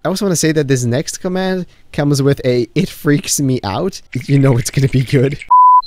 I also want to say that this next command comes with a "it freaks me out." You know it's gonna be good.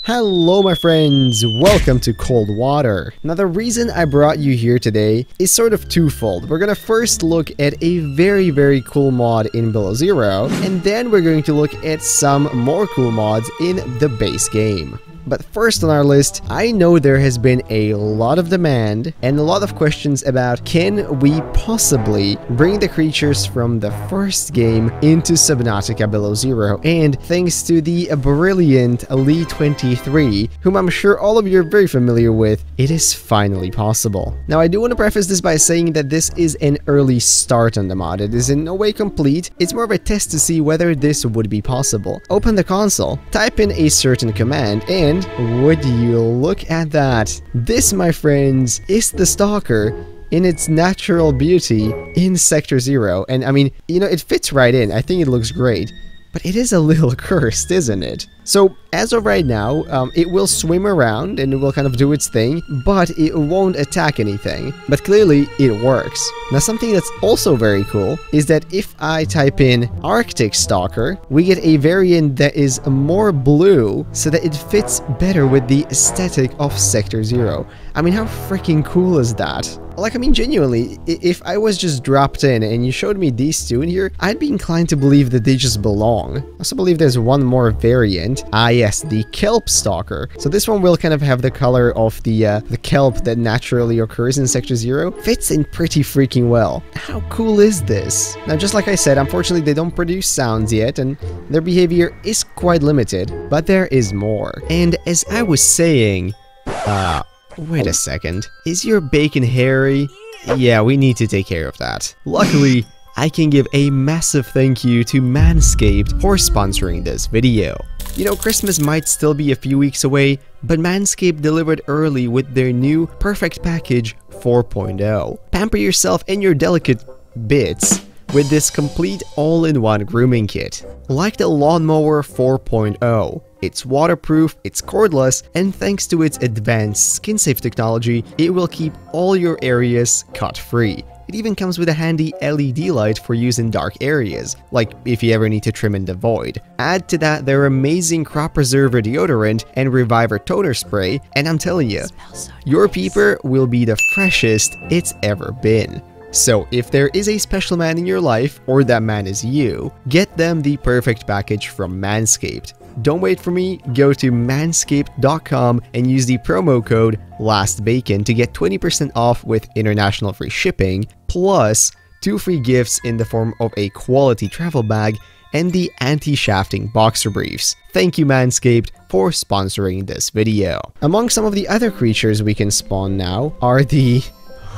Hello my friends, welcome to Cold Water. Now the reason I brought you here today is sort of twofold. We're gonna first look at a very cool mod in Below Zero, and then we're going to look at some more cool mods in the base game. But first on our list, I know there has been a lot of demand and a lot of questions about can we possibly bring the creatures from the first game into Subnautica Below Zero, and thanks to the brilliant Lee23, whom I'm sure all of you are very familiar with, it is finally possible. Now I do want to preface this by saying that this is an early start on the mod. It is in no way complete, it's more of a test to see whether this would be possible. Open the console, type in a certain command, and would you look at that? This, my friends, is the Stalker in its natural beauty in Sector Zero. And I mean, you know, it fits right in. I think it looks great. But it is a little cursed, isn't it? So, as of right now, it will swim around and it will kind of do its thing, but it won't attack anything. But clearly, it works. Now, something that's also very cool is that if I type in Arctic Stalker, we get a variant that is more blue so that it fits better with the aesthetic of Sector Zero. I mean, how freaking cool is that? Like, I mean, genuinely, if I was just dropped in and you showed me these two in here, I'd be inclined to believe that they just belong. I also believe there's one more variant. Ah, yes, the Kelp Stalker. So this one will kind of have the color of the kelp that naturally occurs in Sector Zero. Fits in pretty freaking well. How cool is this? Now, just like I said, unfortunately, they don't produce sounds yet, and their behavior is quite limited, but there is more. And as I was saying, wait a second. Is your bacon hairy? Yeah, we need to take care of that. Luckily, I can give a massive thank you to Manscaped for sponsoring this video. You know, Christmas might still be a few weeks away, but Manscaped delivered early with their new Perfect Package 4.0. Pamper yourself and your delicate bits with this complete all-in-one grooming kit. Like the Lawnmower 4.0, it's waterproof, it's cordless, and thanks to its advanced skin-safe technology, it will keep all your areas cut-free. It even comes with a handy LED light for use in dark areas, like if you ever need to trim in the void. Add to that their amazing Crop Preserver deodorant and Reviver toner spray, and I'm telling you, your peeper will be the freshest it's ever been. So if there is a special man in your life, or that man is you, get them the perfect package from Manscaped. Don't wait for me, go to manscaped.com and use the promo code LASTBACON to get 20% off with international free shipping, plus 2 free gifts in the form of a quality travel bag and the anti-shafting boxer briefs. Thank you Manscaped for sponsoring this video. Among some of the other creatures we can spawn now are the...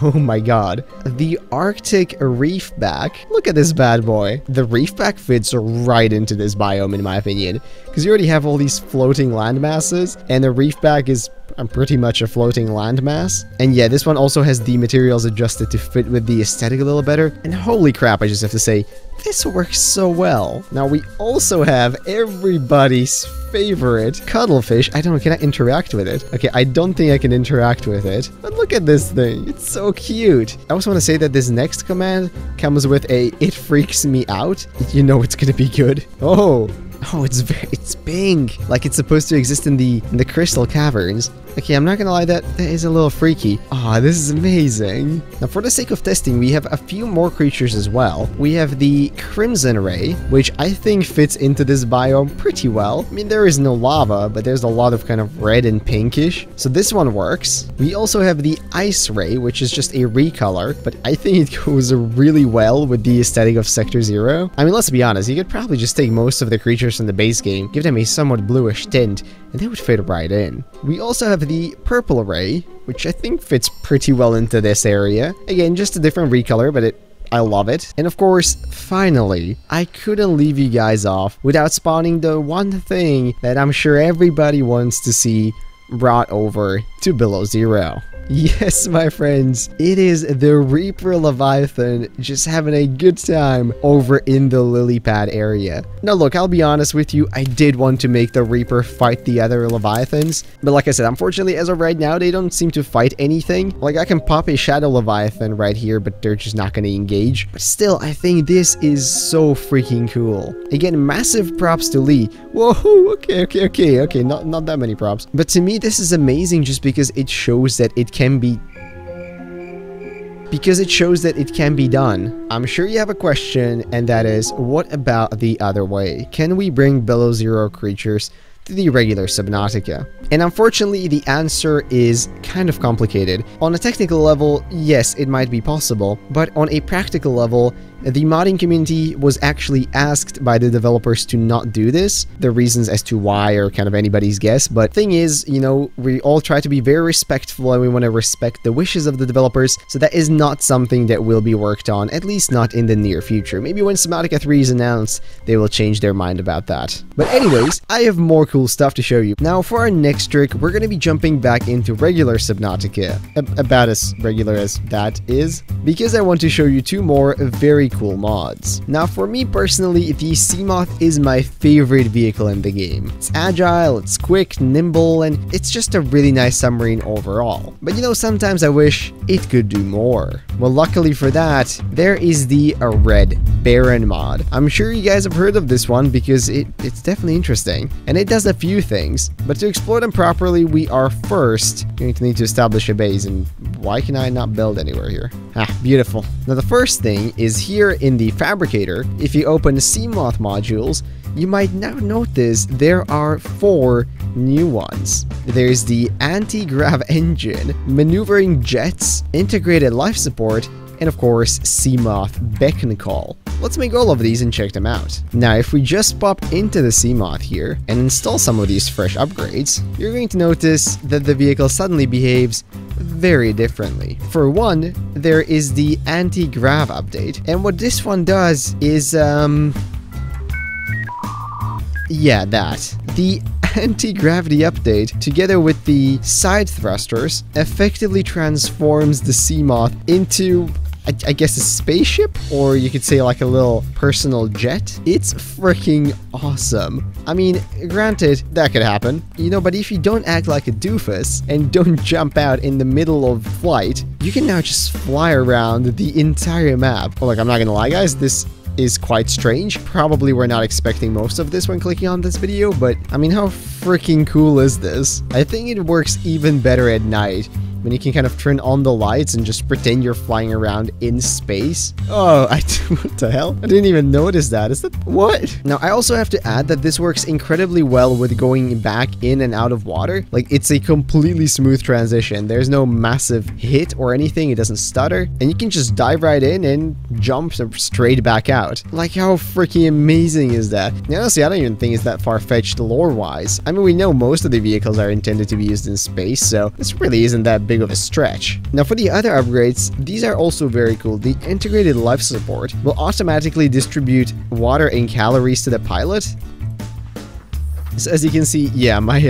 oh my god, the Arctic Reefback. Look at this bad boy. The Reefback fits right into this biome in my opinion, because you already have all these floating land masses, and the Reefback is pretty much a floating landmass. And yeah, this one also has the materials adjusted to fit with the aesthetic a little better, and holy crap, I just have to say, this works so well. Now we also have everybody's favorite cuttlefish. I don't know, can I interact with it? Okay, I don't think I can interact with it, but look at this thing, it's so cute. I also want to say that this next command comes with a "it freaks me out." You know it's gonna be good. Oh, it's pink, like it's supposed to exist in the crystal caverns. Okay, I'm not gonna lie, that is a little freaky. Ah, this is amazing. Now, for the sake of testing, we have a few more creatures as well. We have the Crimson Ray, which I think fits into this biome pretty well. I mean, there is no lava, but there's a lot of kind of red and pinkish, so this one works. We also have the Ice Ray, which is just a recolor, but I think it goes really well with the aesthetic of Sector Zero. I mean, let's be honest, you could probably just take most of the creatures from the base game, give them a somewhat bluish tint, and they would fit right in. We also have the Purple Ray, which I think fits pretty well into this area. Again, just a different recolor, but I love it. And of course, finally, I couldn't leave you guys off without spawning the one thing that I'm sure everybody wants to see brought over to Below Zero. Yes, my friends, it is the Reaper Leviathan just having a good time over in the lily pad area. Now look, I'll be honest with you, I did want to make the Reaper fight the other Leviathans, but like I said, unfortunately as of right now, they don't seem to fight anything. Like I can pop a Shadow Leviathan right here, but they're just not going to engage. But still, I think this is so freaking cool. Again, massive props to Lee. Whoa, okay, not that many props. But to me, this is amazing just because it shows that it can be done. I'm sure you have a question, and that is, what about the other way? Can we bring below zero creatures to the regular Subnautica? And unfortunately, the answer is kind of complicated. On a technical level, yes, it might be possible, but on a practical level, the modding community was actually asked by the developers to not do this. The reasons as to why are kind of anybody's guess, but thing is, you know, we all try to be very respectful and we want to respect the wishes of the developers, so that is not something that will be worked on, at least not in the near future. Maybe when Subnautica 3 is announced, they will change their mind about that. But anyways, I have more cool stuff to show you. Now for our next trick, we're going to be jumping back into regular Subnautica, about as regular as that is, because I want to show you two more very cool mods. Now for me personally, the Seamoth is my favorite vehicle in the game. It's agile, it's quick, nimble, and it's just a really nice submarine overall. But you know, sometimes I wish it could do more. Well, luckily for that, there is the Red Baron mod. I'm sure you guys have heard of this one because it's definitely interesting, and it does a few things, but to explore them properly, we are first going to need to establish a base. And why can I not build anywhere here? Ah, beautiful. Now the first thing is here in the fabricator. If you open Seamoth modules, you might now notice there are 4 new ones. There's the anti-grav engine, maneuvering jets, integrated life support, and of course Seamoth beacon call. Let's make all of these and check them out. Now if we just pop into the Seamoth here and install some of these fresh upgrades, you're going to notice that the vehicle suddenly behaves very differently. For one, there is the anti-grav update, and what this one does is yeah, that. The anti-gravity update, together with the side thrusters, effectively transforms the Seamoth into, I guess, a spaceship, or you could say like a little personal jet. It's freaking awesome. I mean, granted, that could happen, you know, but if you don't act like a doofus and don't jump out in the middle of flight, you can now just fly around the entire map. Well, like, I'm not gonna lie, guys, this is quite strange. Probably we're not expecting most of this when clicking on this video, but I mean, how freaking cool is this? I think it works even better at night, when you can kind of turn on the lights and just pretend you're flying around in space. Oh, what the hell? I didn't even notice that. Is that what? Now, I also have to add that this works incredibly well with going back in and out of water. Like, it's a completely smooth transition. There's no massive hit or anything. It doesn't stutter, and you can just dive right in and jump straight back out. Like, how freaking amazing is that? And honestly, I don't even think it's that far-fetched lore-wise. I mean, we know most of the vehicles are intended to be used in space, so this really isn't that big of a stretch. Now for the other upgrades, these are also very cool. The integrated life support will automatically distribute water and calories to the pilot. So as you can see, yeah, my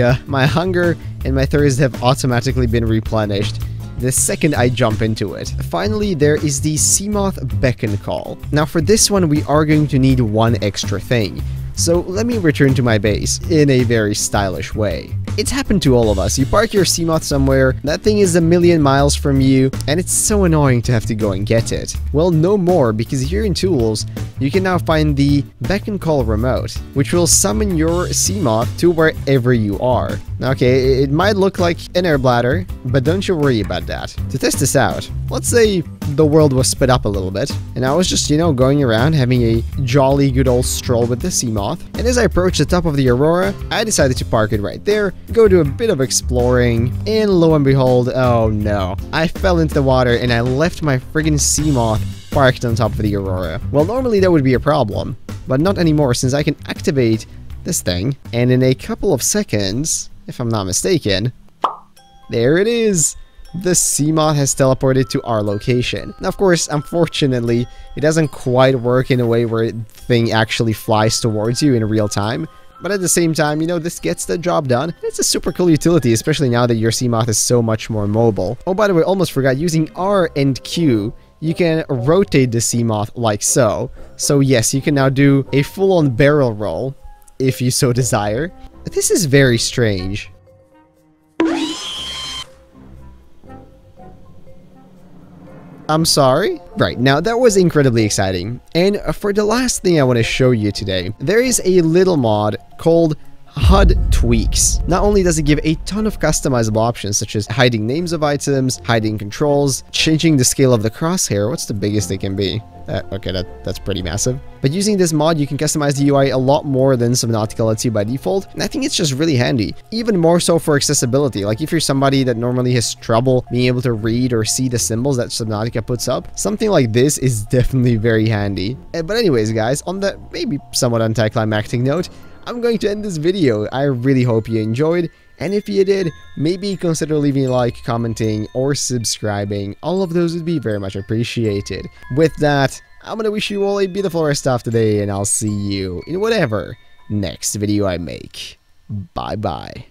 hunger and my thirst have automatically been replenished the second I jump into it. Finally, there is the Seamoth beacon call. Now for this one, we are going to need one extra thing. So let me return to my base in a very stylish way. It's happened to all of us. You park your Seamoth somewhere, that thing is a million miles from you, and it's so annoying to have to go and get it. Well, no more, because here in Tools, you can now find the beacon call remote, which will summon your Seamoth to wherever you are. Okay, it might look like an air bladder, but don't you worry about that. To test this out, let's say the world was sped up a little bit, and I was just, you know, going around having a jolly good old stroll with the Seamoth, and as I approached the top of the Aurora, I decided to park it right there, go do a bit of exploring, and lo and behold, oh no, I fell into the water and I left my friggin' Seamoth parked on top of the Aurora. Well, normally that would be a problem, but not anymore, since I can activate this thing, and in a couple of seconds, if I'm not mistaken, there it is! The Seamoth has teleported to our location. Now, of course, unfortunately, it doesn't quite work in a way where the thing actually flies towards you in real time, but at the same time, you know, this gets the job done. It's a super cool utility, especially now that your Seamoth is so much more mobile. Oh, by the way, almost forgot, using R and Q, you can rotate the Seamoth like so. So yes, you can now do a full-on barrel roll, if you so desire. This is very strange. I'm sorry? Right, now that was incredibly exciting. And for the last thing I want to show you today, there is a little mod called HUD Tweaks. Not only does it give a ton of customizable options such as hiding names of items, hiding controls, changing the scale of the crosshair. What's the biggest it can be? Okay, that's pretty massive. But using this mod, you can customize the UI a lot more than Subnautica lets you by default, and I think it's just really handy. Even more so for accessibility, like if you're somebody that normally has trouble being able to read or see the symbols that Subnautica puts up, something like this is definitely very handy. But anyways, guys, on that maybe somewhat anticlimactic note, I'm going to end this video. I really hope you enjoyed, and if you did, maybe consider leaving a like, commenting, or subscribing. All of those would be very much appreciated. With that, I'm gonna wish you all a beautiful rest of today, and I'll see you in whatever next video I make. Bye bye.